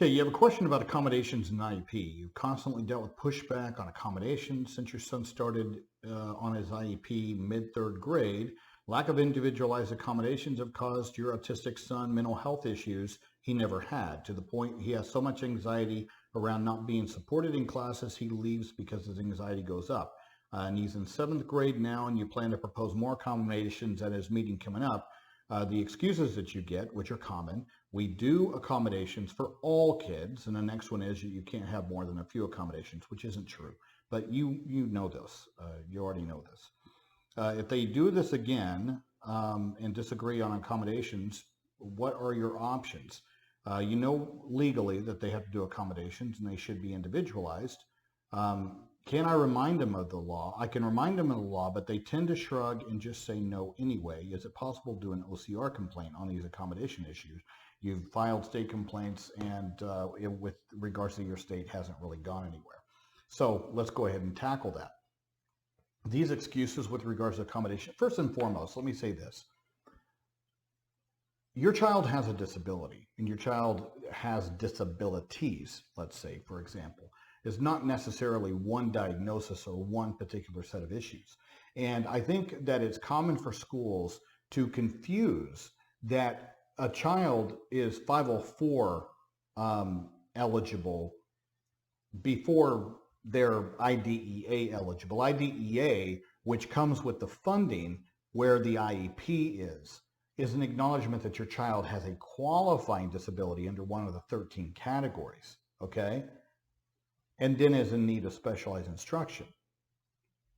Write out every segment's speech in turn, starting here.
Okay, you have a question about accommodations in IEP. You've constantly dealt with pushback on accommodations since your son started on his IEP mid-third grade. Lack of individualized accommodations have caused your autistic son mental health issues he never had, to the point he has so much anxiety around not being supported in classes he leaves because his anxiety goes up. And he's in seventh grade now, and you plan to propose more accommodations at his meeting coming up. The excuses that you get, which are common: we do accommodations for all kids, and the next one is you can't have more than a few accommodations, which isn't true. But you know this. You already know this. If they do this again and disagree on accommodations, what are your options? You know legally that they have to do accommodations and they should be individualized. Can I remind them of the law? I can remind them of the law, but they tend to shrug and just say no anyway. Is it possible to do an OCR complaint on these accommodation issues? You've filed state complaints, and with regards to your state, hasn't really gone anywhere. So let's go ahead and tackle that. These excuses with regards to accommodation, first and foremost, let me say this. Your child has a disability, and your child has disabilities, let's say, for example. Is not necessarily one diagnosis or one particular set of issues. And I think that it's common for schools to confuse that a child is 504 eligible before they're IDEA eligible. IDEA, which comes with the funding where the IEP is an acknowledgement that your child has a qualifying disability under one of the 13 categories, okay? And then is in need of specialized instruction.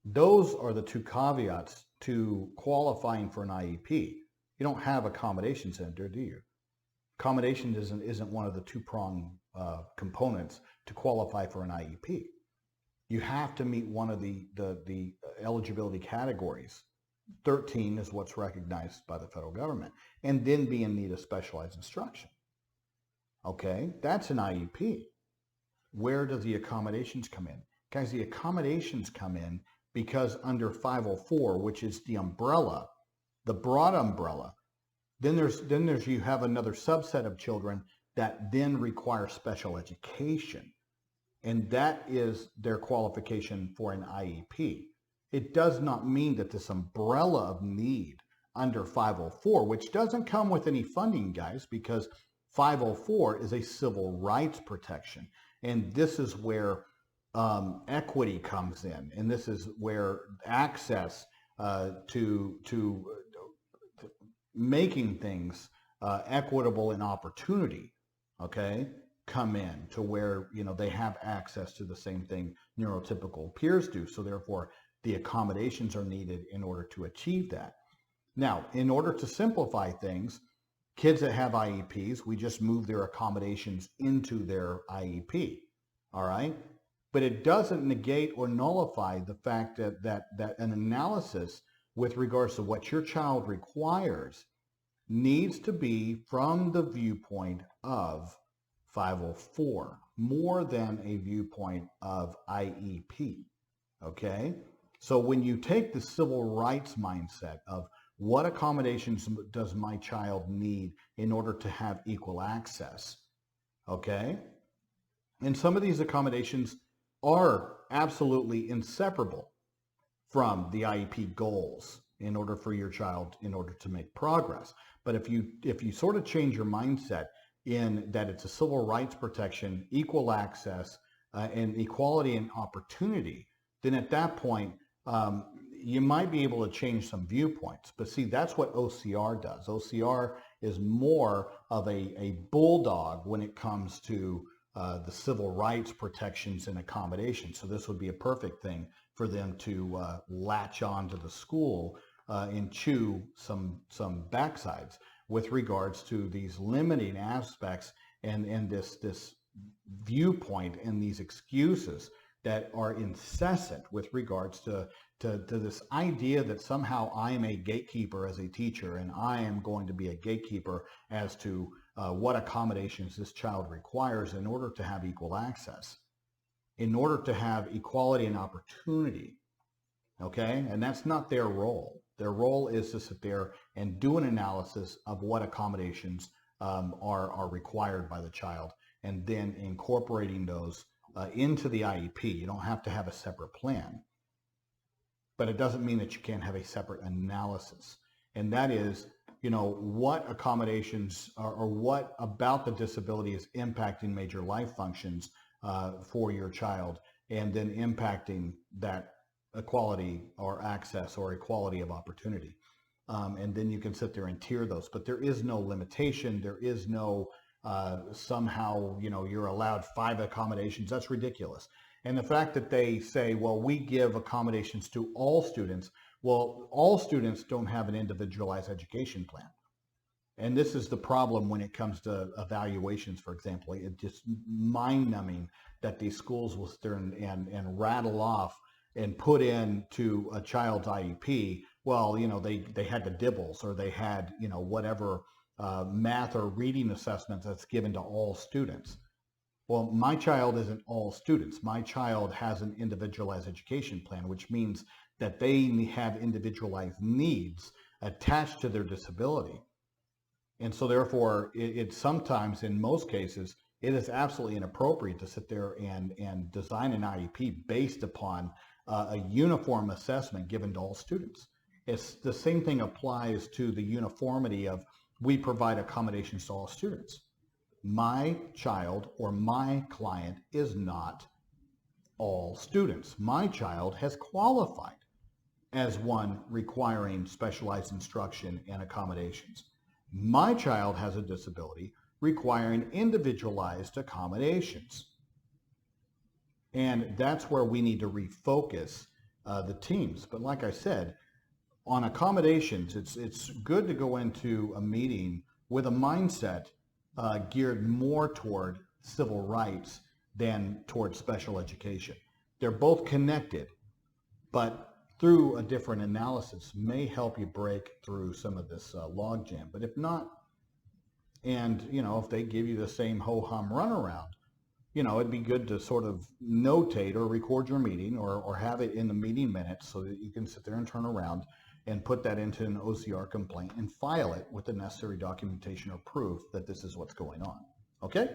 Those are the two caveats to qualifying for an IEP. You don't have accommodations in there, do you? Accommodation isn't one of the two-prong components to qualify for an IEP. You have to meet one of the eligibility categories. 13 is what's recognized by the federal government, and then be in need of specialized instruction. Okay, that's an IEP. Where do the accommodations come in? Guys, the accommodations come in because under 504, which is the umbrella, the broad umbrella, then there's you have another subset of children that then require special education. And that is their qualification for an IEP. It does not mean that this umbrella of need under 504, which doesn't come with any funding, guys, because 504 is a civil rights protection. And this is where equity comes in, and this is where access to making things equitable and opportunity, okay, come in to where they have access to the same thing neurotypical peers do. So therefore, the accommodations are needed in order to achieve that. Now, in order to simplify things, kids that have IEPs, we just move their accommodations into their IEP, all right? But it doesn't negate or nullify the fact that an analysis with regards to what your child requires needs to be from the viewpoint of 504, more than a viewpoint of IEP, okay? So when you take the civil rights mindset of what accommodations does my child need in order to have equal access? Okay? And some of these accommodations are absolutely inseparable from the IEP goals in order for your child, in order to make progress. But if you sort of change your mindset in that it's a civil rights protection, equal access, and equality and opportunity, then at that point, you might be able to change some viewpoints. But see, that's what OCR does. OCR is more of a bulldog when it comes to the civil rights protections and accommodations. So this would be a perfect thing for them to latch on to the school and chew some backsides with regards to these limiting aspects and this viewpoint and these excuses that are incessant with regards to this idea that somehow I am a gatekeeper as a teacher, and I am going to be a gatekeeper as to what accommodations this child requires in order to have equal access, in order to have equality and opportunity, okay? And that's not their role. Their role is to sit there and do an analysis of what accommodations are required by the child, and then incorporating those into the IEP. You don't have to have a separate plan, but it doesn't mean that you can't have a separate analysis. And that is, what accommodations or what about the disability is impacting major life functions for your child, and then impacting that equality or access or equality of opportunity. And then you can sit there and tier those, but there is no limitation. There is no somehow, you're allowed 5 accommodations. That's ridiculous. And the fact that they say, well, we give accommodations to all students. Well, all students don't have an individualized education plan. And this is the problem when it comes to evaluations, for example. It's just mind-numbing that these schools will sit there and rattle off and put into a child's IEP, well, they had the dibbles, or they had, whatever math or reading assessments that's given to all students. Well, my child isn't all students. My child has an individualized education plan, which means that they have individualized needs attached to their disability. And so therefore, it's sometimes, in most cases, it is absolutely inappropriate to sit there and design an IEP based upon a uniform assessment given to all students. It's the same thing applies to the uniformity of we provide accommodations to all students. My child or my client is not all students. My child has qualified as one requiring specialized instruction and accommodations. My child has a disability requiring individualized accommodations. And that's where we need to refocus the teams. But like I said, on accommodations, it's good to go into a meeting with a mindset geared more toward civil rights than toward special education. They're both connected, but through a different analysis may help you break through some of this logjam. But if not, and if they give you the same ho-hum runaround, it'd be good to sort of notate or record your meeting or have it in the meeting minutes so that you can sit there and turn around and put that into an OCR complaint and file it with the necessary documentation or proof that this is what's going on. Okay?